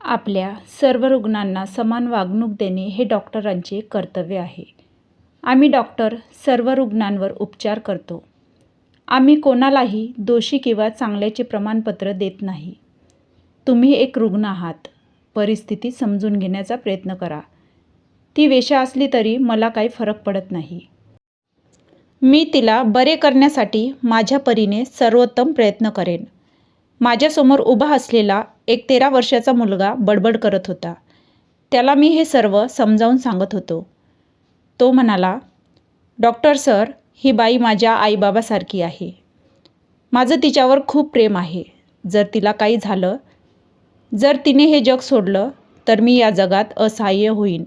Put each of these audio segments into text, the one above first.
आपल्या सर्व रुग्णांना समान वागणूक देणे हे डॉक्टरांचे कर्तव्य आहे. आम्ही डॉक्टर सर्व रुग्णांवर उपचार करतो. आम्ही कोणालाही दोषी किंवा चांगल्याचे प्रमाणपत्र देत नाही. तुम्ही एक रुग्ण आहात. परिस्थिती समजून घेण्याचा प्रयत्न करा. ती वेश्या असली तरी मला काही फरक पडत नाही. मी तिला बरे करण्यासाठी माझ्या परीने सर्वोत्तम प्रयत्न करेन. माझ्यासमोर उभा असलेला एक 13 वर्षाचा मुलगा बडबड करत होता. त्याला मी हे सर्व समजावून सांगत होतो. तो म्हणाला, डॉक्टर सर, ही बाई माझ्या आईबाबासारखी आहे. माझं तिच्यावर खूप प्रेम आहे. जर तिला काही झालं, जर तिने हे जग सोडलं, तर मी या जगात असहाय्य होईन.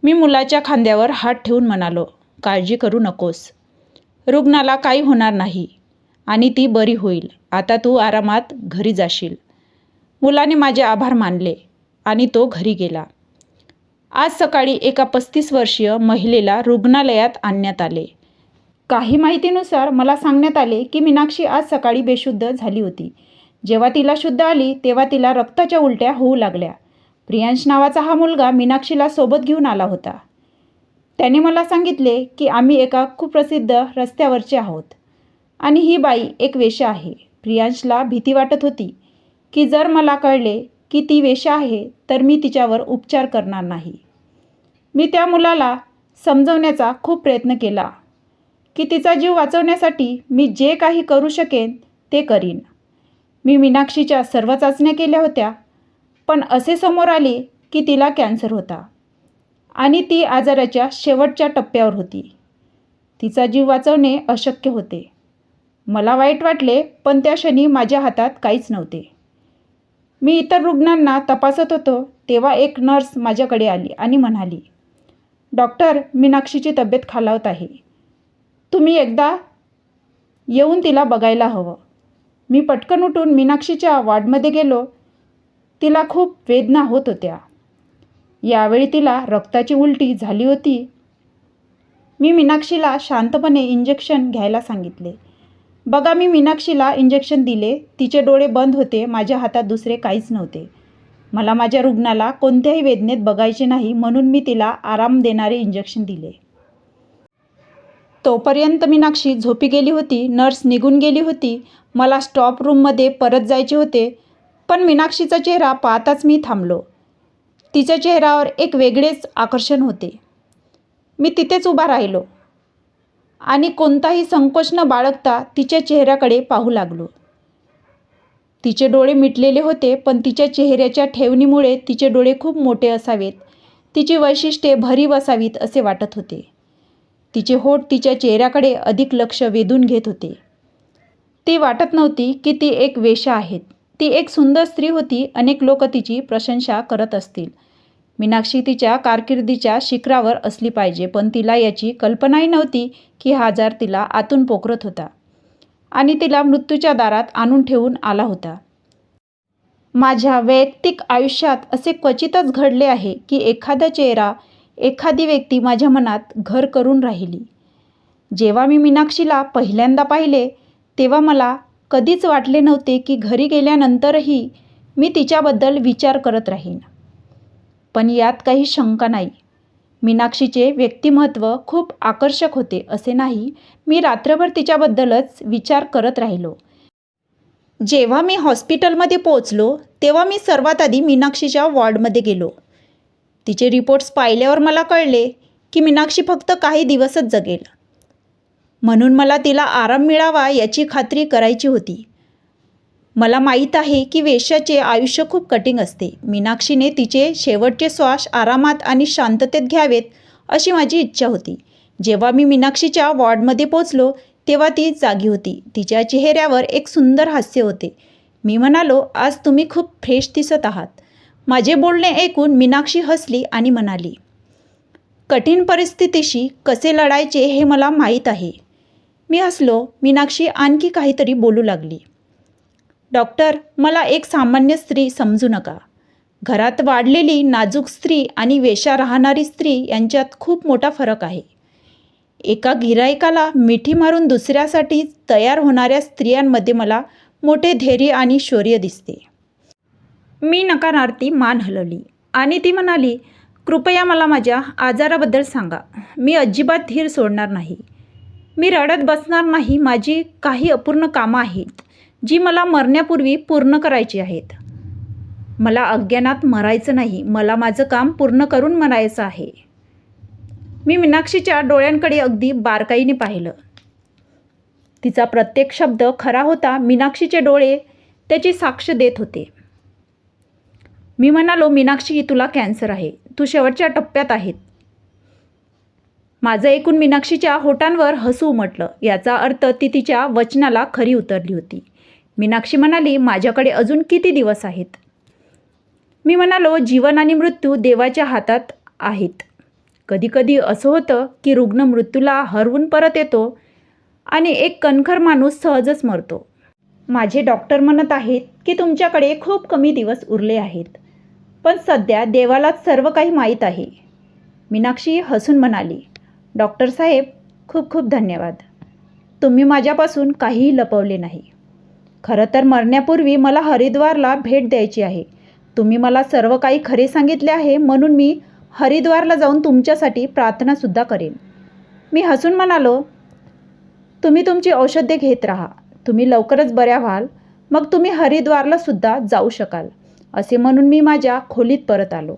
मी मुलाच्या खांद्यावर हात ठेवून म्हणालो, काळजी करू नकोस. रुग्णाला काही होणार नाही आणि ती बरी होईल. आता तू आरामात घरी जाशील. मुलाने माझे आभार मानले आणि तो घरी गेला. आज सकाळी एका 35 वर्षीय महिलेला रुग्णालयात आणण्यात आले. काही माहितीनुसार मला सांगण्यात आले की मीनाक्षी आज सकाळी बेशुद्ध झाली होती. जेव्हा तिला शुद्ध आली तेव्हा तिला रक्ताच्या उलट्या होऊ लागल्या. प्रियांश नावाचा हा मुलगा मीनाक्षीला सोबत घेऊन आला होता. त्याने मला सांगितले की आम्ही एका कुप्रसिद्ध रस्त्यावरचे आहोत आणि ही बाई एक वेश्या आहे. प्रियांशला भीती वाटत होती की जर मला कळले की ती वेश्या आहे तर मी तिच्यावर उपचार करणार नाही. मी त्या मुलाला समजवण्याचा खूप प्रयत्न केला की तिचा जीव वाचवण्यासाठी मी जे काही करू शकेन ते करीन. मी मीनाक्षीच्या सर्व चाचण्या केल्या होत्या, पण असे समोर आले की तिला कॅन्सर होता आणि ती आजाराच्या शेवटच्या टप्प्यावर होती. तिचा जीव वाचवणे अशक्य होते. मला वाईट वाटले, पण त्या क्षणी माझ्या हातात काहीच नव्हते. मी इतर रुग्णांना तपासत होतो तेव्हा एक नर्स माझ्याकडे आली आणि म्हणाली, डॉक्टर, मीनाक्षीची तब्येत खालावत आहे. तुम्ही एकदा येऊन तिला बघायला हवं. मी पटकन उठून मीनाक्षीच्या वॉर्डमध्ये गेलो. तिला खूप वेदना होत होत्या. यावेळी तिला रक्ताची उलटी झाली होती. मी मीनाक्षीला शांतपणे इंजेक्शन घ्यायला सांगितले. बघा, मी मीनाक्षीला इंजेक्शन दिले. तिचे डोळे बंद होते. माझ्या हातात दुसरे काहीच नव्हते. मला माझ्या रुग्णाला कोणत्याही वेदनेत बघायचे नाही, म्हणून मी तिला आराम देणारे इंजेक्शन दिले. तोपर्यंत मीनाक्षी झोपी गेली होती. नर्स निघून गेली होती. मला स्टॉप रूममध्ये परत जायचे होते, पण मीनाक्षीचा चेहरा पाहताच मी थांबलो. तिच्या चेहऱ्यावर एक वेगळेच आकर्षण होते. मी तिथेच उभा राहिलो आणि कोणताही संकोच न बाळगता तिच्या चेहऱ्याकडे पाहू लागलो. तिचे डोळे मिटलेले होते, पण तिच्या चेहऱ्याच्या ठेवणीमुळे तिचे डोळे खूप मोठे असावेत, तिची वैशिष्ट्ये भरीव असावीत असे वाटत होते. तिचे होठ तिच्या चेहऱ्याकडे अधिक लक्ष वेधून घेत होते. ती वाटत नव्हती की ती एक वेश्या आहे. ती एक सुंदर स्त्री होती. अनेक लोक तिची प्रशंसा करत असतील. मीनाक्षी तिच्या कारकिर्दीच्या शिखरावर असली पाहिजे, पण तिला याची कल्पनाही नव्हती की हा आजार तिला आतून पोखरत होता आणि तिला मृत्यूच्या दारात आणून ठेवून आला होता. माझ्या वैयक्तिक आयुष्यात असे क्वचितच घडले आहे की एखादा चेहरा, एखादी व्यक्ती माझ्या मनात घर करून राहिली. जेव्हा मी मीनाक्षीला पहिल्यांदा पाहिले तेव्हा मला कधीच वाटले नव्हते की घरी गेल्यानंतरही मी तिच्याबद्दल विचार करत राहीन. पण यात काही शंका नाही, मीनाक्षीचे व्यक्तिमत्व खूप आकर्षक होते असे नाही. मी रात्रभर तिच्याबद्दलच विचार करत राहिलो. जेव्हा मी हॉस्पिटलमध्ये पोहोचलो तेव्हा मी सर्वात आधी मीनाक्षीच्या वॉर्डमध्ये गेलो. तिचे रिपोर्ट्स पाहिल्यावर मला कळले की मीनाक्षी फक्त काही दिवसच जगेल. म्हणून मला तिला आराम मिळावा याची खात्री करायची होती. मला माहीत आहे की वेश्याचे आयुष्य खूप कठीण असते. मीनाक्षीने तिचे शेवटचे श्वास आरामात आणि शांततेत घ्यावेत अशी माझी इच्छा होती. जेव्हा मी मीनाक्षीच्या वॉर्डमध्ये पोहोचलो तेव्हा ती जागी होती. तिच्या चेहऱ्यावर एक सुंदर हास्य होते. मी म्हणालो, आज तुम्ही खूप फ्रेश दिसत आहात. माझे बोलणे ऐकून मीनाक्षी हसली आणि म्हणाली, कठीण परिस्थितीशी कसे लढायचे हे मला माहीत आहे. मी हसलो. मीनाक्षी आणखी काहीतरी बोलू लागली. डॉक्टर, मला एक सामान्य स्त्री समजू नका. घरात वाढलेली नाजूक स्त्री आणि वेश्या राहणारी स्त्री यांच्यात खूप मोठा फरक आहे. एका गिराईकाला मिठी मारून दुसऱ्यासाठी तयार होणाऱ्या स्त्रियांमध्ये मला मोठे धैर्य आणि शौर्य दिसते. मी नकारार्थी मान हलवली आणि ती म्हणाली, कृपया मला माझ्या आजाराबद्दल सांगा. मी अजिबात धीर सोडणार नाही. मी रडत बसणार नाही. माझी काही अपूर्ण कामं आहेत जी मला मरण्यापूर्वी पूर्ण करायची आहेत. मला अज्ञानात मरायचं नाही. मला माझं काम पूर्ण करून मरायचं आहे. मी मीनाक्षीच्या डोळ्यांकडे अगदी बारकाईने पाहिलं. तिचा प्रत्येक शब्द खरा होता. मीनाक्षीचे डोळे त्याची साक्ष देत होते. मी म्हणालो, मीनाक्षी, तुला कॅन्सर आहे. तू शेवटच्या टप्प्यात आहेत. माझं ऐकून मीनाक्षीच्या होठांवर हसू उमटलं. याचा अर्थ ती तिच्या वचनाला खरी उतरली होती. मीनाक्षी म्हणाली, माझ्याकडे अजून किती दिवस आहेत? मी म्हणालो, जीवन आणि मृत्यू देवाच्या हातात आहेत. कधीकधी असं होतं की रुग्ण मृत्यूला हरवून परत येतो आणि एक कणखर माणूस सहजच मरतो. माझे डॉक्टर म्हणत आहेत की तुमच्याकडे खूप कमी दिवस उरले आहेत, पण सध्या देवालाच सर्व काही माहीत आहे. मीनाक्षी हसून म्हणाली, डॉक्टर साहेब, खूप खूप धन्यवाद. तुम्ही माझ्यापासून काहीही लपवले नाही. खरं तर मरण्यापूर्वी मला हरिद्वारला भेट द्यायची आहे. तुम्ही मला सर्व काही खरे सांगितले आहे, म्हणून मी हरिद्वारला जाऊन तुमच्यासाठी प्रार्थनासुद्धा करेन. मी हसून म्हणालो, तुम्ही तुमची औषधे घेत राहा. तुम्ही लवकरच बऱ्या व्हाल. मग तुम्ही हरिद्वारला सुद्धा जाऊ शकाल. असे म्हणून मी माझ्या खोलीत परत आलो.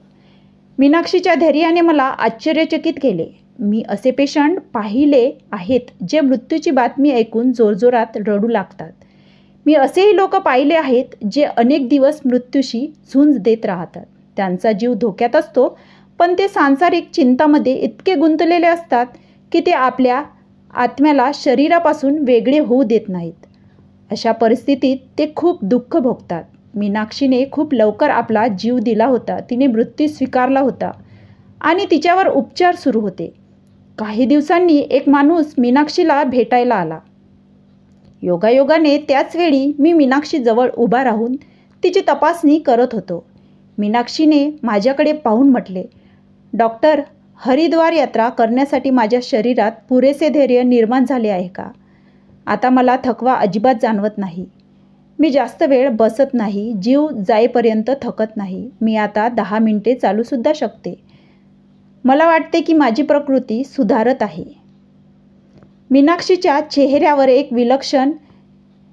मीनाक्षीच्या धैर्याने मला आश्चर्यचकित केले. मी असे पेशंट पाहिले आहेत जे मृत्यूची बातमी ऐकून जोरजोरात रडू लागतात. मी असेही लोक पाहिले आहेत जे अनेक दिवस मृत्यूशी झुंज देत राहतात. त्यांचा जीव धोक्यात असतो, पण ते सांसारिक चिंतामध्ये इतके गुंतलेले असतात की ते आपल्या आत्म्याला शरीरापासून वेगळे होऊ देत नाहीत. अशा परिस्थितीत ते खूप दुःख भोगतात. मीनाक्षीने खूप लवकर आपला जीव दिला होता. तिने मृत्यू स्वीकारला होता आणि तिच्यावर उपचार सुरू होते. काही दिवसांनी एक माणूस मीनाक्षीला भेटायला आला. योगायोगाने त्याच वेळी मी मीनाक्षीजवळ उभा राहून तिची तपासणी करत होतो. मीनाक्षीने माझ्याकडे पाहून म्हटले, डॉक्टर, हरिद्वार यात्रा करण्यासाठी माझ्या शरीरात पुरेसे धैर्य निर्माण झाले आहे का? आता मला थकवा अजिबात जाणवत नाही. मी जास्त वेळ बसत नाही. जीव जाईपर्यंत थकत नाही. मी आता 10 मिनिटे चालूसुद्धा शकते. मला वाटते की माझी प्रकृती सुधारत आहे. मीनाक्षीच्या चेहऱ्यावर एक विलक्षण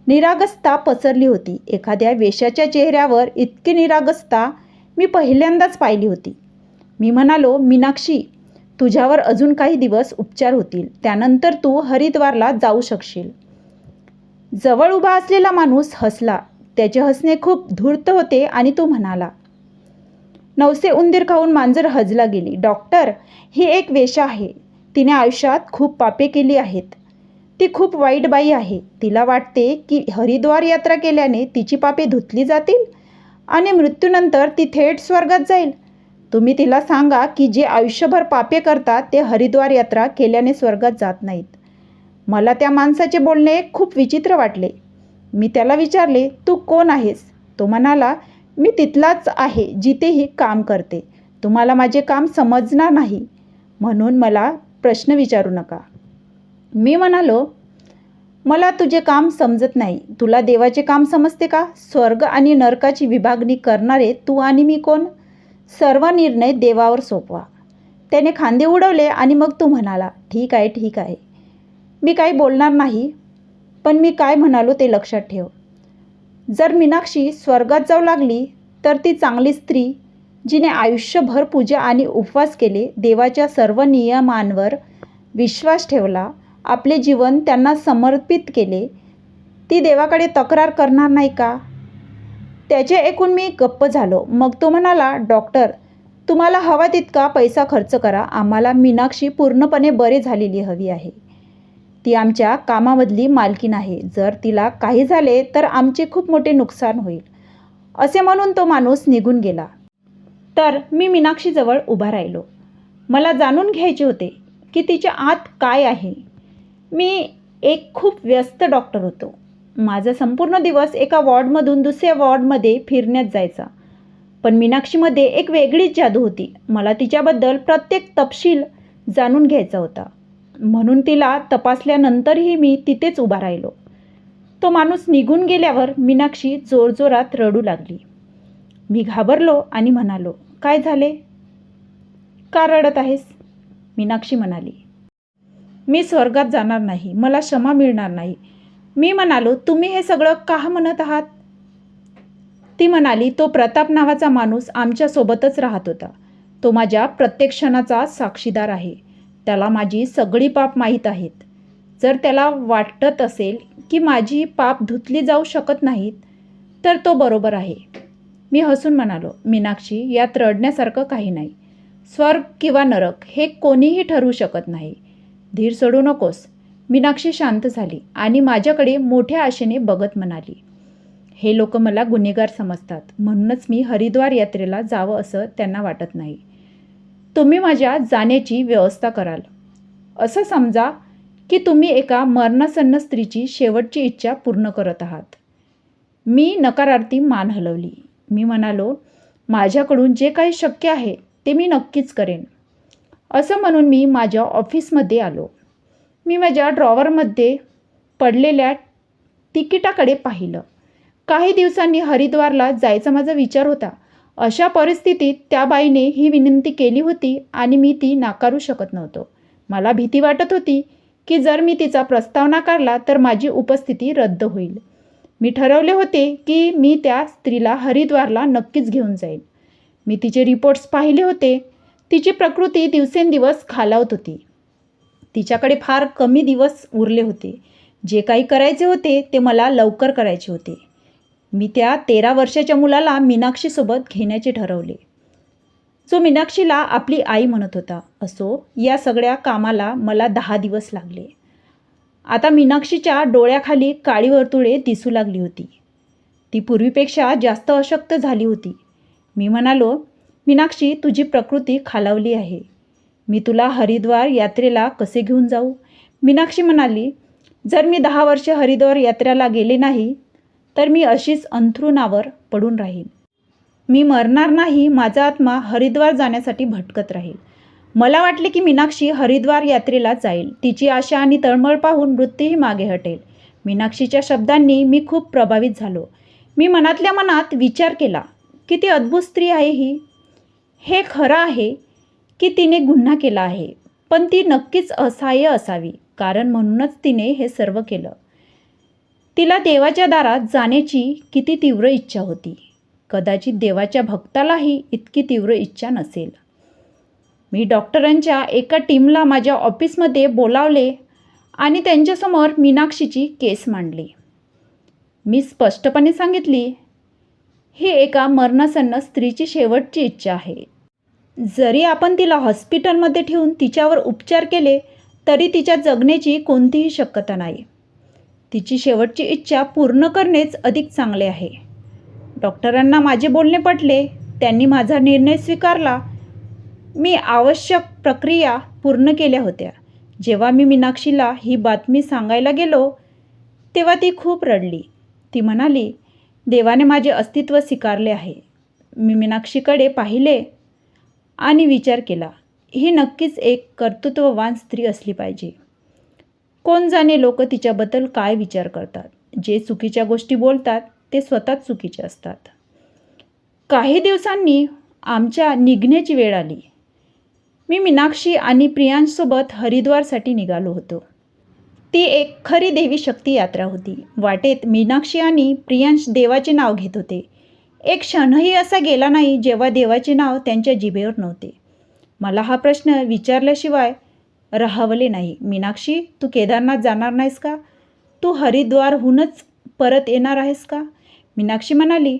निरागसता पसरली होती. एखाद्या वेश्याच्या चेहऱ्यावर इतकी निरागसता मी पहिल्यांदाच पाहिली होती. मी म्हणालो, मीनाक्षी, तुझ्यावर अजून काही दिवस उपचार होतील. त्यानंतर तू हरिद्वारला जाऊ शकशील. जवळ उभा असलेला माणूस हसला. त्याचे हसणे खूप धूर्त होते आणि तो म्हणाला, 900 उंदीर खाऊन मांजर हजला गेली. डॉक्टर, ही एक वेश्या आहे. तिने आयुष्यात खूप पापे केली आहेत. ती खूप वाईट बाई आहे. तिला वाटते की हरिद्वार यात्रा केल्याने तिची पापे धुतली जातील आणि मृत्यूनंतर ती थेट स्वर्गात जाईल. तुम्ही तिला सांगा की जे आयुष्यभर पापे करतात ते हरिद्वार यात्रा केल्याने स्वर्गात जात नाहीत. मला त्या माणसाचे बोलणे खूप विचित्र वाटले. मी त्याला विचारले, तू कोण आहेस? तो म्हणाला, मी तिथलाच आहे जिथेही काम करते. तुम्हाला माझे काम समजणार नाही, म्हणून मला प्रश्न विचारू नका. मी म्हणालो, मला तुझे काम समजत नाही. तुला देवाचे काम समजते का? स्वर्ग आणि नरकाची विभागणी करणारे तू आणि मी कोण? सर्व निर्णय देवावर सोपवा. त्याने खांदे उडवले आणि मग तो म्हणाला, ठीक आहे, ठीक आहे. मी काही बोलणार नाही, पण मी काय म्हणालो ते लक्षात ठेव. जर मीनाक्षी स्वर्गात जाऊ लागली तर ती चांगली स्त्री, जिने आयुष्यभर पूजा आणि उपवास केले, देवाच्या सर्व नियमांवर विश्वास ठेवला, आपले जीवन त्यांना समर्पित केले, ती देवाकडे तक्रार करणार नाही का? त्याचे ऐकून मी गप्प झालो. मग तो म्हणाला, डॉक्टर, तुम्हाला हवा तितका पैसा खर्च करा. आम्हाला मीनाक्षी पूर्णपणे बरे झालेली हवी आहे. ती आमच्या कामामधली मालकीण आहे. जर तिला काही झाले तर आमचे खूप मोठे नुकसान होईल. असे म्हणून तो माणूस निघून गेला. तर मी मीनाक्षीजवळ उभा राहिलो. मला जाणून घ्यायचे होते की तिच्या आत काय आहे. मी एक खूप व्यस्त डॉक्टर होतो. माझा संपूर्ण दिवस एका वॉर्डमधून दुसऱ्या वॉर्डमध्ये फिरण्यात जायचा. पण मीनाक्षीमध्ये एक वेगळीच जादू होती. मला तिच्याबद्दल प्रत्येक तपशील जाणून घ्यायचा होता. म्हणून तिला तपासल्यानंतरही मी तिथेच उभा राहिलो. तो माणूस निघून गेल्यावर मीनाक्षी जोरजोरात रडू लागली. मी घाबरलो आणि म्हणालो, काय झाले? का रडत आहेस? मीनाक्षी म्हणाली, मी स्वर्गात जाणार नाही, मला क्षमा मिळणार नाही. मी म्हणालो, तुम्ही हे सगळं का म्हणत आहात? ती म्हणाली, तो प्रताप नावाचा माणूस आमच्यासोबतच राहत होता. तो माझ्या प्रत्येक क्षणाचा साक्षीदार आहे. त्याला माझी सगळी पाप माहीत आहेत. जर त्याला वाटत असेल की माझी पाप धुतली जाऊ शकत नाहीत, तर तो बरोबर आहे. मी हसून म्हणालो, मीनाक्षी, यात रडण्यासारखं काही नाही. स्वर्ग किंवा नरक हे कोणीही ठरवू शकत नाही. धीर सोडू नकोस. मीनाक्षी शांत झाली आणि माझ्याकडे मोठ्या आशेने बघत म्हणाली, हे लोक मला गुन्हेगार समजतात, म्हणूनच मी हरिद्वार यात्रेला जावं असं त्यांना वाटत नाही. तुम्ही माझ्या जाण्याची व्यवस्था कराल. असं समजा की तुम्ही एका मरणासन्न स्त्रीची शेवटची इच्छा पूर्ण करत आहात. मी नकारार्थी मान हलवली. मी म्हणालो, माझ्याकडून जे काही शक्य आहे ते मी नक्कीच करेन. असं म्हणून मी माझ्या ऑफिसमध्ये आलो. मी माझ्या ड्रॉवरमध्ये पडलेल्या तिकिटाकडे पाहिलं. काही दिवसांनी हरिद्वारला जायचा माझा विचार होता. अशा परिस्थितीत त्या बाईने ही विनंती केली होती आणि मी ती नाकारू शकत नव्हतो. मला भीती वाटत होती की जर मी तिचा प्रस्ताव नाकारला तर माझी उपस्थिती रद्द होईल. मी ठरवले होते की मी त्या स्त्रीला हरिद्वारला नक्कीच घेऊन जाईल. मी तिचे रिपोर्ट्स पाहिले होते. तिची प्रकृती दिवसेंदिवस खालावत होती. तिच्याकडे फार कमी दिवस उरले होते. जे काही करायचे होते ते मला लवकर करायचे होते. मी त्या 13 वर्षाच्या मुलाला मीनाक्षीसोबत घेण्याचे ठरवले, जो मीनाक्षीला आपली आई म्हणत होता. असो, या सगळ्या कामाला मला 10 दिवस लागले. आता मीनाक्षीच्या डोळ्याखाली काळी वर्तुळे दिसू लागली होती. ती पूर्वीपेक्षा जास्त अशक्त झाली होती. मी म्हणालो, मीनाक्षी, तुझी प्रकृती खालावली आहे. मी तुला हरिद्वार यात्रेला कसे घेऊन जाऊ? मीनाक्षी म्हणाली, जर मी 10 वर्ष हरिद्वार यात्रेला गेले नाही तर मी अशीच अंथरुणावर पडून राहीन. मी मरणार नाही. माझा आत्मा हरिद्वार जाण्यासाठी भटकत राहील. मला वाटले की मीनाक्षी हरिद्वार यात्रेला जाईल. तिची आशा आणि तळमळ पाहून मृत्यूही मागे हटेल. मीनाक्षीच्या शब्दांनी मी खूप प्रभावित झालो. मी मनातल्या मनात विचार केला, किती अद्भुत स्त्री आहे ही. हे खरं आहे की तिने गुन्हा केला आहे, पण ती नक्कीच असहाय्य असावी, कारण म्हणूनच तिने हे सर्व केलं. तिला देवाच्या दारात जाण्याची किती तीव्र इच्छा होती. कदाचित देवाच्या भक्तालाही इतकी तीव्र इच्छा नसेल. मी डॉक्टरांच्या एका टीमला माझ्या ऑफिसमध्ये बोलावले आणि त्यांच्यासमोर मीनाक्षीची केस मांडली. मी स्पष्टपणे सांगितली, ही एका मरणासन्न स्त्रीची शेवटची इच्छा आहे. जरी आपण तिला हॉस्पिटलमध्ये ठेवून तिच्यावर उपचार केले तरी तिच्या जगण्याची कोणतीही शक्यता नाही. तिची शेवटची इच्छा पूर्ण करणेच अधिक चांगले आहे. डॉक्टरांना माझे बोलणे पटले. त्यांनी माझा निर्णय स्वीकारला. मी आवश्यक प्रक्रिया पूर्ण केल्या होत्या. जेव्हा मी मीनाक्षीला ही बातमी सांगायला गेलो तेव्हा ती खूप रडली. ती म्हणाली, देवाने माझे अस्तित्व स्वीकारले आहे. मी मीनाक्षीकडे पाहिले आणि विचार केला, ही नक्कीच एक कर्तृत्ववान स्त्री असली पाहिजे. कोण जाणे लोक तिच्याबद्दल काय विचार करतात. जे चुकीच्या गोष्टी बोलतात ते स्वतःच चुकीचे असतात. काही दिवसांनी आमच्या निघण्याची वेळ आली. मी मीनाक्षी आणि प्रियांशसोबत हरिद्वारसाठी निघालो होतो. ती एक खरी देवी शक्ती यात्रा होती. वाटेत मीनाक्षी आणि प्रियांश देवाचे नाव घेत होते. एक क्षणही असा गेला नाही जेव्हा देवाचे नाव त्यांच्या जिभेवर नव्हते. मला हा प्रश्न विचारल्याशिवाय राहवले नाही. मीनाक्षी, तू केदारनाथ जाणार नाहीस का? तू हरिद्वारहूनच परत येणार आहेस का? मीनाक्षी म्हणाली,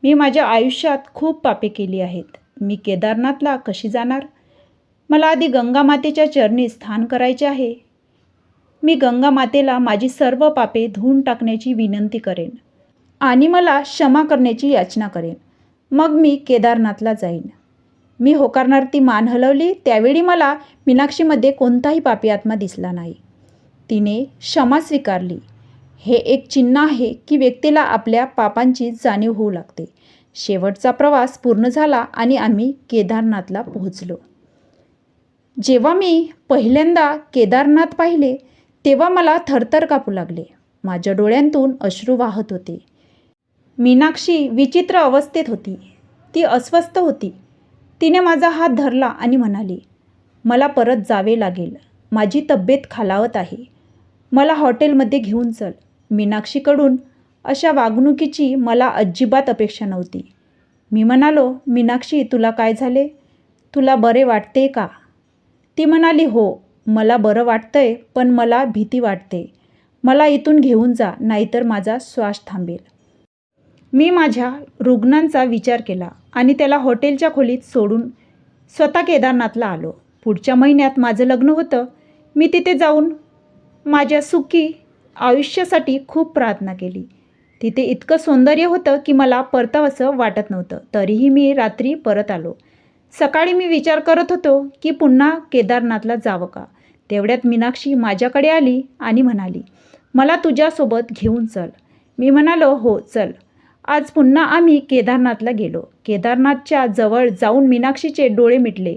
मी माझ्या आयुष्यात खूप पापे केली आहेत. मी केदारनाथला कशी जाणार? मला आधी गंगा मातेच्या चरणी स्थान करायचे आहे. मी गंगा मातेला माझी सर्व पापे धुवून टाकण्याची विनंती करेन आणि मला क्षमा करण्याची याचना करेन. मग मी केदारनाथला जाईन. मी होकारणारी ती मान हलवली. त्यावेळी मला मीनाक्षीमध्ये कोणताही पापी आत्मा दिसला नाही. तिने क्षमा स्वीकारली. हे एक चिन्ह आहे की व्यक्तीला आपल्या पापांची जाणीव होऊ लागते. शेवटचा प्रवास पूर्ण झाला आणि आम्ही केदारनाथला पोहोचलो. जेव्हा मी पहिल्यांदा केदारनाथ पाहिले तेव्हा मला थरथर कापू लागले. माझ्या डोळ्यांतून अश्रू वाहत होते. मीनाक्षी विचित्र अवस्थेत होती. ती अस्वस्थ होती. तिने माझा हात धरला आणि म्हणाली, मला परत जावे लागेल. माझी तब्येत खालावत आहे. मला हॉटेलमध्ये घेऊन चल. मीनाक्षीकडून अशा वागणुकीची मला अजिबात अपेक्षा नव्हती. मी म्हणालो, मीनाक्षी तुला काय झाले? तुला बरे वाटते का? ती म्हणाली, हो मला बरं वाटतंय, पण मला भीती वाटते. मला इथून घेऊन जा, नाहीतर माझा श्वास थांबेल. मी माझ्या रुग्णांचा विचार केला आणि त्याला हॉटेलच्या खोलीत सोडून स्वतः केदारनाथला आलो. पुढच्या महिन्यात माझं लग्न होतं. मी तिथे जाऊन माझ्या सुखी आयुष्यासाठी खूप प्रार्थना केली. तिथे इतकं सौंदर्य होतं की मला परतावंसं वाटत नव्हतं. तरीही मी रात्री परत आलो. सकाळी मी विचार करत होतो की पुन्हा केदारनाथला जावं का. तेवढ्यात मीनाक्षी माझ्याकडे आली आणि म्हणाली, मला तुझ्यासोबत घेऊन चल. मी म्हणालो, हो चल. आज पुन्हा आम्ही केदारनाथला गेलो. केदारनाथच्या जवळ जाऊन मीनाक्षीचे डोळे मिटले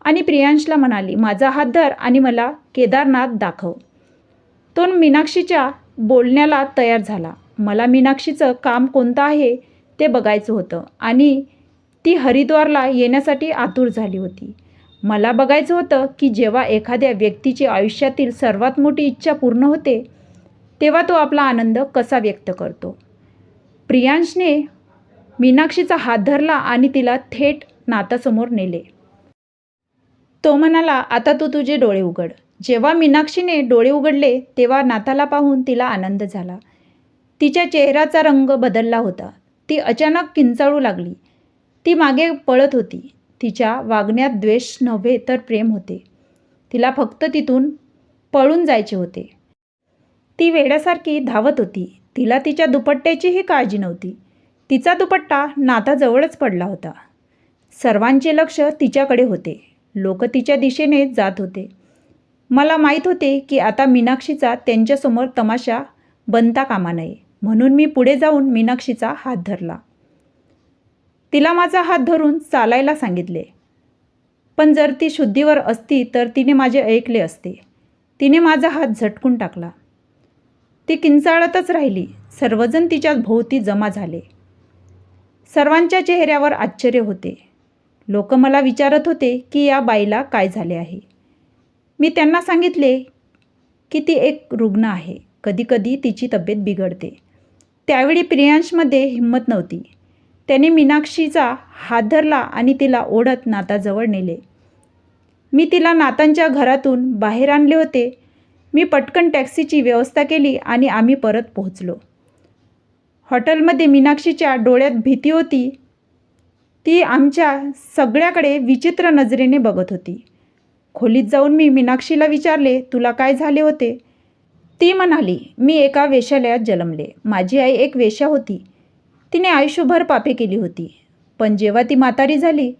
आणि प्रियांशला म्हणाली, माझा हात धर आणि मला केदारनाथ दाखव. तो मीनाक्षीच्या बोलण्याला तयार झाला. मला मीनाक्षीचं काम कोणतं आहे ते बघायचं होतं आणि ती हरिद्वारला येण्यासाठी आतुर झाली होती. मला बघायचं होतं की जेव्हा एखाद्या व्यक्तीची आयुष्यातील सर्वात मोठी इच्छा पूर्ण होते तेव्हा तो आपला आनंद कसा व्यक्त करतो. प्रियांशने मीनाक्षीचा हात धरला आणि तिला थेट नाथासमोर नेले. तो म्हणाला, आता तू तुझे डोळे उघड. जेव्हा मीनाक्षीने डोळे उघडले तेव्हा नाथाला पाहून तिला आनंद झाला. तिच्या चेहऱ्याचा रंग बदलला होता. ती अचानक किंचाळू लागली. ती मागे पळत होती. तिच्या वागण्यात द्वेष नव्हे तर प्रेम होते. तिला फक्त तिथून पळून जायचे होते. ती वेड्यासारखी धावत होती. तिला तिच्या दुपट्ट्याचीही काळजी नव्हती. तिचा दुपट्टा नाथाजवळच पडला होता. सर्वांचे लक्ष तिच्याकडे होते. लोक तिच्या दिशेने जात होते. मला माहीत होते की आता मीनाक्षीचा त्यांच्यासमोर तमाशा बनता कामा नये. म्हणून मी पुढे जाऊन मीनाक्षीचा हात धरला. तिला माझा हात धरून चालायला सांगितले. पण जर ती शुद्धीवर असती तर तिने माझे ऐकले असते. तिने माझा हात झटकून टाकला. ती किंचाळतच राहिली. सर्वजण तिच्या भोवती जमा झाले. सर्वांच्या चेहऱ्यावर आश्चर्य होते. लोक मला विचारत होते की या बाईला काय झाले आहे. मी त्यांना सांगितले की ती एक रुग्ण आहे. कधीकधी तिची तब्येत बिघडते. त्यावेळी प्रियांशमध्ये हिंमत नव्हती. त्याने मीनाक्षीचा हात धरला आणि तिला ओढत नाथाजवळ नेले. मी तिला नाथांच्या घरातून बाहेर आणले होते. मी पटकन टॅक्सीची व्यवस्था केली आणि आम्ही परत पोहोचलो. हॉटेलमध्ये मीनाक्षीच्या डोळ्यात भीती होती. ती आमच्या सगळ्याकडे विचित्र नजरेने बघत होती. खोलीत जाऊन मी मीनाक्षीला विचारले, तुला काय झाले होते? ती म्हणाली, मी एका वेश्यालयात जन्मले. माझी आई एक वेश्या होती. तिने आयुष्यभर पापे केली होती. पण जेव्हा ती म्हातारी झाली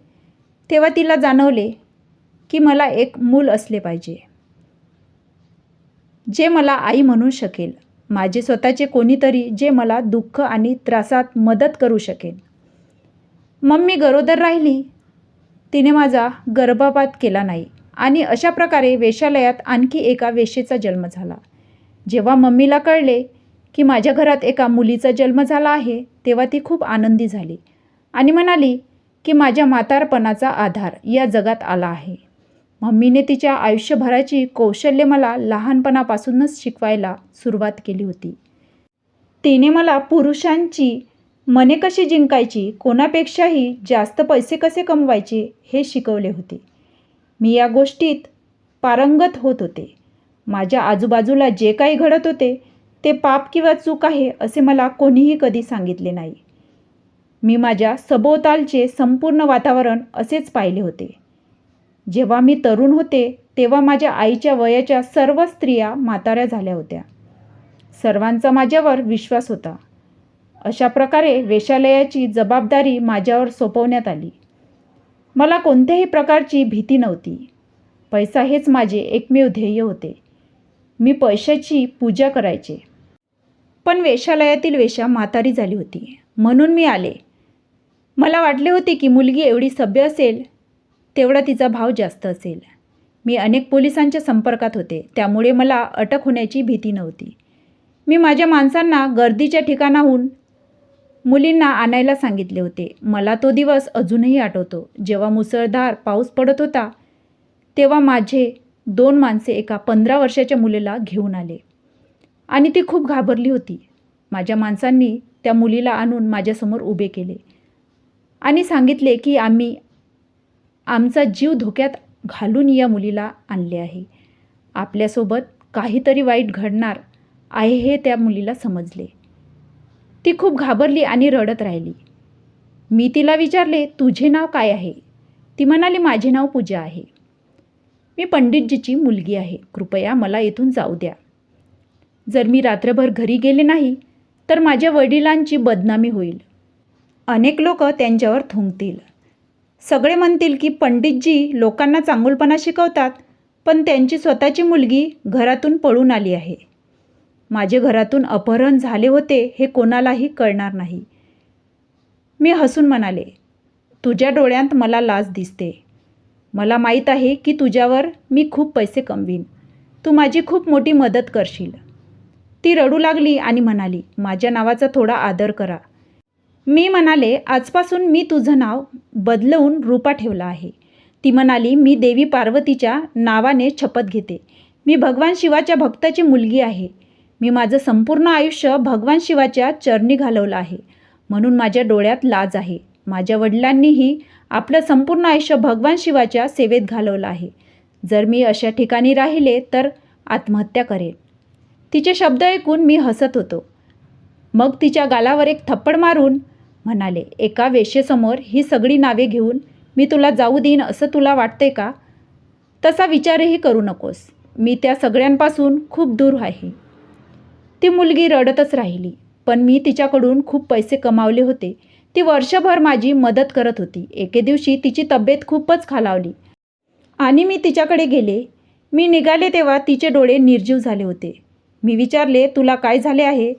तेव्हा तिला जाणवले की मला एक मूल असले पाहिजे, जे मला आई म्हणू शकेल. माझे स्वतःचे कोणीतरी जे मला दुःख आणि त्रासात मदत करू शकेल. मग मी गरोदर राहिली. तिने माझा गर्भपात केला नाही आणि अशा प्रकारे वेश्यालयात आणखी एका वेश्येचा जन्म झाला. जेव्हा मम्मीला कळले की माझ्या घरात एका मुलीचा जन्म झाला आहे तेव्हा ती खूप आनंदी झाली आणि म्हणाली की माझ्या म्हातारपणाचा आधार या जगात आला आहे. मम्मीने तिच्या आयुष्यभराची कौशल्य मला लहानपणापासूनच शिकवायला सुरुवात केली होती. तिने मला पुरुषांची मने कशी जिंकायची, कोणापेक्षाही जास्त पैसे कसे कमवायचे हे शिकवले होते. मी या गोष्टीत पारंगत होत होते. माझ्या आजूबाजूला जे काही घडत होते ते पाप किंवा चूक आहे असे मला कोणीही कधी सांगितले नाही. मी माझ्या सभोवतालचे संपूर्ण वातावरण असेच पाहिले होते. जेव्हा मी तरुण होते तेव्हा माझ्या आईच्या वयाच्या सर्व स्त्रिया म्हाताऱ्या झाल्या होत्या. सर्वांचा माझ्यावर विश्वास होता. अशा प्रकारे वेश्यालयाची जबाबदारी माझ्यावर सोपवण्यात आली. मला कोणत्याही प्रकारची भीती नव्हती. पैसा हेच माझे एकमेव ध्येय होते. मी पैशाची पूजा करायचे. पण वेश्यालयातील वेश्या म्हातारी झाली होती म्हणून मी आले. मला वाटले होते की मुलगी एवढी सभ्य असेल तेवढा तिचा भाव जास्त असेल. मी अनेक पोलिसांच्या संपर्कात होते त्यामुळे मला अटक होण्याची भीती नव्हती. मी माझ्या माणसांना गर्दीच्या ठिकाणाहून मुलींना आणायला सांगितले होते. मला तो दिवस अजूनही आठवतो. जेव्हा मुसळधार पाऊस पडत होता तेव्हा माझे 2 माणसे एका 15 वर्षाच्या मुलीला घेऊन आले आणि ती खूप घाबरली होती. माझ्या माणसांनी त्या मुलीला आणून माझ्यासमोर उभे केले आणि सांगितले की आम्ही आमचा जीव धोक्यात घालून या मुलीला आणले आहे. आपल्यासोबत काहीतरी वाईट घडणार आहे हे त्या मुलीला समजले. ती खूप घाबरली आणि रडत राहिली. मी तिला विचारले, तुझे नाव काय आहे? ती म्हणाली, माझे नाव पूजा आहे. मी पंडितजीची मुलगी आहे. कृपया मला इथून जाऊ द्या. जर मी रात्रभर घरी गेले नाही तर माझ्या वडिलांची बदनामी होईल. अनेक लोक त्यांच्यावर थुंकतील. सगळे म्हणतील की पंडितजी लोकांना चांगुलपणा शिकवतात, पण त्यांची स्वतःची मुलगी घरातून पळून आली आहे. माझे घरातून अपहरण झाले होते हे कोणालाही कळणार नाही. मी हसून म्हणाले, तुझ्या डोळ्यात मला लाज दिसते. मला माहीत आहे की तुझ्यावर मी खूप पैसे कमवीन. तू माझी खूप मोठी मदत करशील. ती रडू लागली आणि म्हणाली, माझ्या नावाचा थोडा आदर करा. मी म्हणाले, आजपासून मी तुझं नाव बदलवून रूपा ठेवलं आहे. ती म्हणाली, मी देवी पार्वतीच्या नावाने शपथ घेते. मी भगवान शिवाच्या भक्ताची मुलगी आहे. मी माझं संपूर्ण आयुष्य भगवान शिवाच्या चरणी घालवलं आहे, म्हणून माझ्या डोळ्यात लाज आहे. माझ्या वडिलांनीही आपलं संपूर्ण आयुष्य भगवान शिवाच्या सेवेत घालवलं आहे. जर मी अशा ठिकाणी राहिले तर आत्महत्या करेन. तिचे शब्द ऐकून मी हसत होतो. मग तिच्या गालावर एक थप्पड मारून म्हणाले, एका वेश्येसमोर ही सगळी नावे घेऊन मी तुला जाऊ देईन असं तुला वाटते का? तसा विचारही करू नकोस. मी त्या सगळ्यांपासून खूप दूर आहे. ती मुलगी रडतच राहिली. पण मी तिच्याकडून खूप पैसे कमावले होते. ती वर्षभर माझी मदत करत होती. एके दिवशी तिची तब्येत खूपच खालावली आणि मी तिच्याकडे गेले. मी निघाले तेव्हा तिचे डोळे निर्जीव झाले होते. मी विचारले, तुला काय झाले आहे?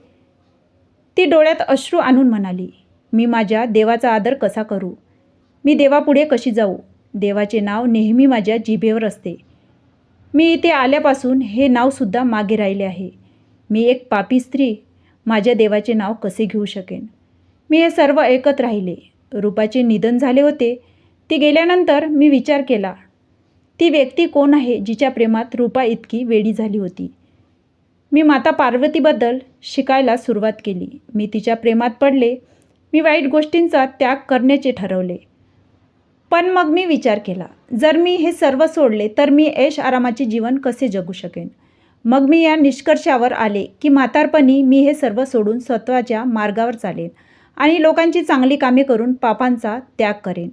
ती डोळ्यात अश्रू आणून म्हणाली, मी माझ्या देवाचा आदर कसा करू? मी देवापुढे कशी जाऊ? देवाचे नाव नेहमी माझ्या जिभेवर असते. मी इथे आल्यापासून हे नावसुद्धा मागे राहिले आहे. मी एक पापी स्त्री माझ्या देवाचे नाव कसे घेऊ शकेन? मी हे सर्व ऐकत राहिले. रूपाचे निधन झाले होते. ती गेल्यानंतर मी विचार केला, ती व्यक्ती कोण आहे जिच्या प्रेमात रूपा इतकी वेडी झाली होती? मी माता पार्वतीबद्दल शिकायला सुरुवात केली. मी तिच्या प्रेमात पडले. मी वाईट गोष्टींचा त्याग करण्याचे ठरवले. पण मग मी विचार केला, जर मी हे सर्व सोडले तर मी ऐश आरामाचे जीवन कसे जगू शकेन? मग मी या निष्कर्षावर आले की म्हातारपणी मी हे सर्व सोडून स्वतःच्या मार्गावर चालेन आणि लोकांची चांगली कामे करून पापांचा त्याग करेन.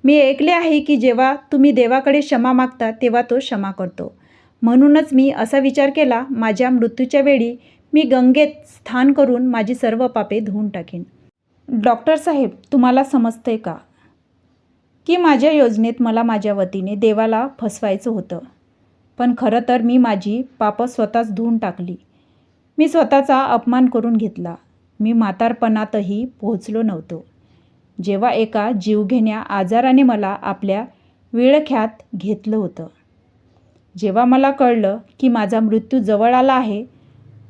मी ऐकले आहे की जेव्हा तुम्ही देवाकडे क्षमा मागता तेव्हा तो क्षमा करतो. म्हणूनच मी असा विचार केला, माझ्या मृत्यूच्या वेळी मी गंगेत स्नान करून माझी सर्व पापे धुवून टाकेन. डॉक्टर साहेब, तुम्हाला समजतंय का की माझ्या योजनेत मला माझ्या वतीने देवाला फसवायचं होतं, पण खरं तर मी माझी पापं स्वतःच धुवून टाकली. मी स्वतःचा अपमान करून घेतला. मी म्हातारपणातही पोहोचलो नव्हतो, जेव्हा एका जीवघेण्या आजाराने मला आपल्या विळख्यात घेतलं होतं. जेव्हा मला कळलं की माझा मृत्यू जवळ आला आहे,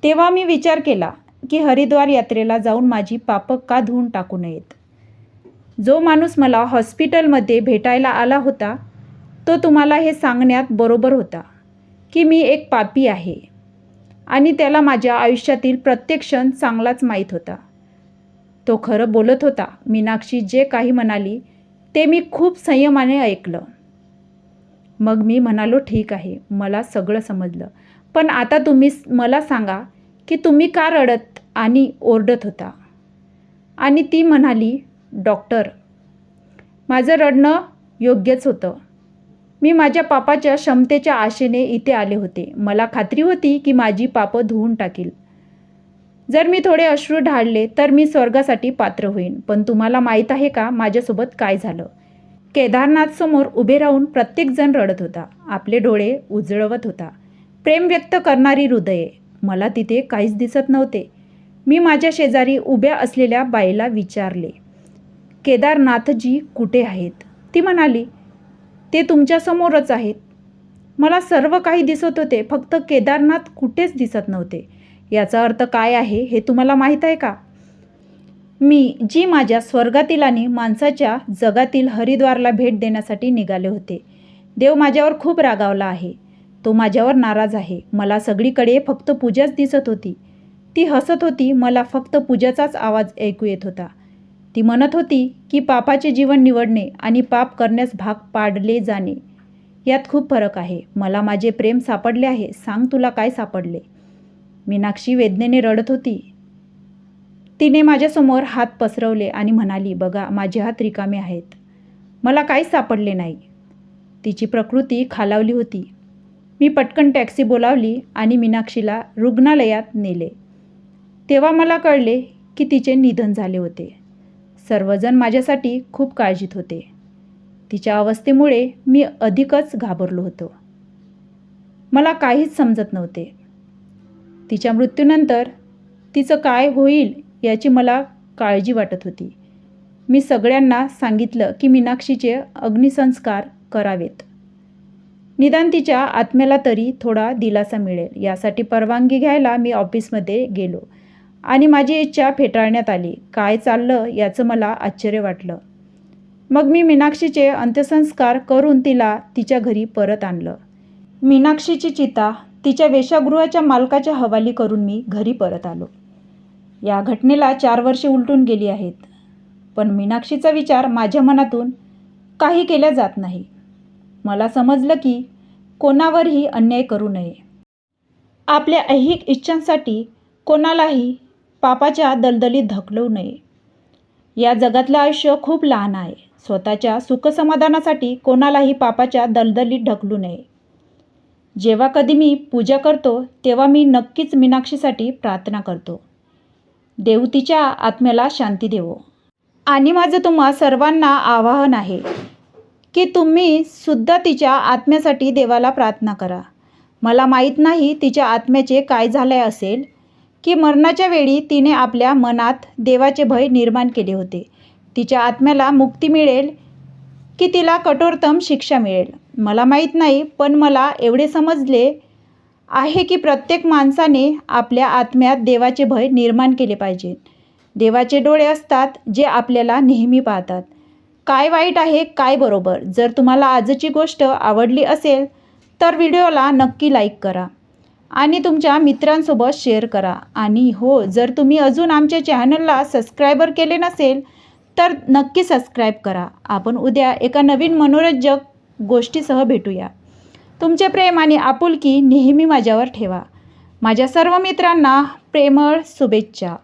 तेव्हा मी विचार केला की हरिद्वार यात्रेला जाऊन माझी पापं का धुवून टाकू नयेत. जो माणूस मला हॉस्पिटलमध्ये भेटायला आला होता तो तुम्हाला हे सांगण्यात बरोबर होता की मी एक पापी आहे आणि त्याला माझ्या आयुष्यातील प्रत्येक क्षण चांगलाच माहीत होता. तो खरं बोलत होता. मीनाक्षी जे काही म्हणाली ते मी खूप संयमाने ऐकलं. मग मी म्हणालो, ठीक आहे, मला सगळं समजलं. पण आता तुम्ही मला सांगा की तुम्ही का रडत आणि ओरडत होता? आणि ती म्हणाली, डॉक्टर, माझं रडणं योग्यच होतं. मी माझ्या पापाच्या क्षमतेच्या आशेने इथे आले होते. मला खात्री होती की माझी पापं धुवून टाकील. जर मी थोडे अश्रू ढाळले तर मी स्वर्गासाठी पात्र होईन. पण तुम्हाला माहीत आहे का माझ्यासोबत काय झालं? केदारनाथसमोर उभे राहून प्रत्येकजण रडत होता. आपले डोळे उजळवत होता. प्रेम व्यक्त करणारी हृदये. मला तिथे काहीच दिसत नव्हते. मी माझ्या शेजारी उभ्या असलेल्या बाईला विचारले, केदारनाथजी कुठे आहेत? ती म्हणाली, ते तुमच्यासमोरच आहेत. मला सर्व काही दिसत होते, फक्त केदारनाथ कुठेच दिसत नव्हते. याचा अर्थ काय आहे हे तुम्हाला माहीत आहे का? मी जी माझ्या स्वर्गातील आणि माणसाच्या जगातील हरिद्वारला भेट देण्यासाठी निघाले होते. देव माझ्यावर खूप रागावला आहे. तो माझ्यावर नाराज आहे. मला सगळीकडे फक्त पूजाच दिसत होती. ती हसत होती. मला फक्त पूजाचाच आवाज ऐकू येत होता. ती म्हणत होती की पापाचे जीवन निवडणे आणि पाप करण्यास भाग पाडले जाणे यात खूप फरक आहे. मला माझे प्रेम सापडले आहे. सांग तुला काय सापडले? मीनाक्षी वेदनेने रडत होती. तिने माझ्यासमोर हात पसरवले आणि म्हणाली, बघा माझे हात रिकामे आहेत. मला काहीच सापडले नाही. तिची प्रकृती खालावली होती. मी पटकन टॅक्सी बोलावली आणि मीनाक्षीला रुग्णालयात नेले. तेव्हा मला कळले की तिचे निधन झाले होते. सर्वजण माझ्यासाठी खूप काळजीत होते. तिच्या अवस्थेमुळे मी अधिकच घाबरलो होतो. मला काहीच समजत नव्हते. तिच्या मृत्यूनंतर तिचं काय होईल याची मला काळजी वाटत होती. मी सगळ्यांना सांगितलं की मीनाक्षीचे अग्निसंस्कार करावेत. निदान तिच्या आत्म्याला तरी थोडा दिलासा मिळेल यासाठी परवानगी घ्यायला मी ऑफिसमध्ये गेलो आणि माझी इच्छा फेटाळण्यात आली. काय चाललं याचं मला आश्चर्य वाटलं. मग मी मीनाक्षीचे अंत्यसंस्कार करून तिला तिच्या घरी परत आणलं. मीनाक्षीची चिता तिच्या वेश्यागृहाच्या मालकाच्या हवाली करून मी घरी परत आलो. या घटनेला 4 वर्षे उलटून गेली आहेत. पण मीनाक्षीचा विचार माझ्या मनातून काही केल्या जात नाही. मला समजलं की कोणावरही अन्याय करू नये. आपल्या ऐहिक इच्छांसाठी कोणालाही पापाच्या दलदलीत ढकलू नये. या जगातलं आयुष्य खूप लहान आहे. स्वतःच्या सुखसमाधानासाठी कोणालाही पापाच्या दलदलीत ढकलू नये. जेव्हा कधी मी पूजा करतो तेव्हा मी नक्कीच मीनाक्षीसाठी प्रार्थना करतो. देव तिच्या आत्म्याला शांती देवो. आणि माझं तुम्हा सर्वांना आवाहन आहे की तुम्ही सुद्धा तिच्या आत्म्यासाठी देवाला प्रार्थना करा. मला माहीत नाही तिच्या आत्म्याचे काय झाले असेल की मरणाच्या वेळी तिने आपल्या मनात देवाचे भय निर्माण केले होते. तिच्या आत्म्याला मुक्ती मिळेल की तिला कठोरतम शिक्षा मिळेल मला माहीत नाही. पण मला एवढे समजले आहे की प्रत्येक माणसाने आपल्या आत्म्यात देवाचे भय निर्माण केले पाहिजे. देवाचे डोळे असतात जे आपल्याला नेहमी पाहतात. काय वाईट आहे काय बरोबर. जर तुम्हाला आजची गोष्ट आवडली असेल तर व्हिडिओला नक्की लाईक करा आणि तुमच्या मित्रांसोबत शेअर करा. आणि हो, जर तुम्ही अजून आमच्या चॅनलला सबस्क्राईबर केले नसेल तर नक्की सबस्क्राईब करा. आपण उद्या एका नवीन मनोरंजक गोष्टीसह भेटूया. तुमचे प्रेम आणि आपुलकी नेहमी माझ्यावर ठेवा. माझ्या सर्व मित्रांना प्रेमळ शुभेच्छा.